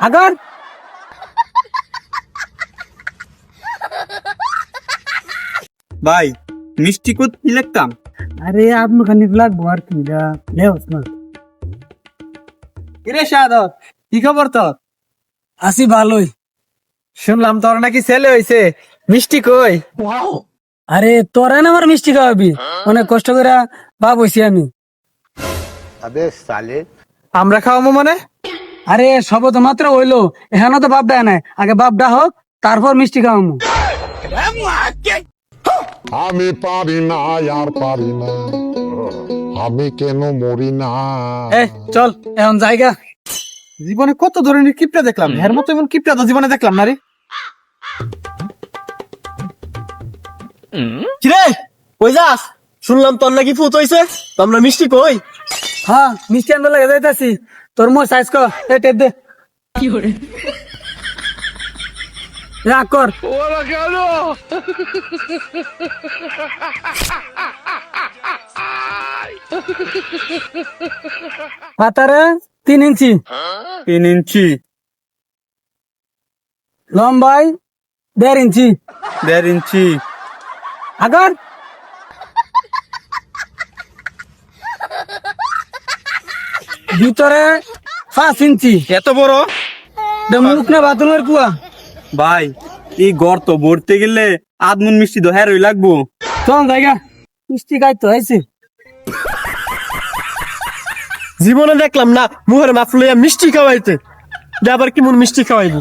আগর ভাই মিষ্টি কত কি লিখতাম? আরে আপনি খানিক লাগবো আর কি লেওস না। কিরে শাহাদত, কি খবর তোর? আসি ভালোই। শুনলাম তোর নাকি ছেলে হইছে, মিষ্টি কই? আরে তোরা না আমার মিষ্টি খাওয়াবি, অনেক কষ্ট করে বাপ হইছি আমি। আমরা খাওয়াবো মানে? আরে সব তো মাত্র হইলো, এখানে তো বাপ দেয় নাই, আগে বাপ ডা হোক তারপর মিষ্টি খাওয়াবো। আমি পারি না আর পারি না, আমি কেন মরি না। এ চল এখন জায়গা। জীবনে কত ধরনের কিপটা দেখলাম, এর মতো এমন কিপটা তো জীবনে দেখলাম না রে। কিরে কই যাস? শুনলাম তোর নাকি ফুত হইছে, তো আমরা মিষ্টি কই? হ্যাঁ মিষ্টি আনতে লাগে যাইতাছি, তোর মোর সাইজ কর টেপ দে। রাগ কর। পাতারে 3 ইঞ্চি, 3 ইঞ্চি, লম্বাই 1.5 ইঞ্চি, 1.5 ইঞ্চি, আগর ভিতরে 5 ইঞ্চি। এত বড়? মুখ না বাথরুমের কুয়া। ভাই এই গর্ত ভরতে গেলে আদমন মিষ্টি তো হ্যারোই লাগবো। চল জায়গা, মিষ্টি খাইতে হয়েছে। জীবনে দেখলাম না মুহের মাফ লইয়া মিষ্টি খাওয়াইতে, আবার কি মন মিষ্টি খাওয়াইবো?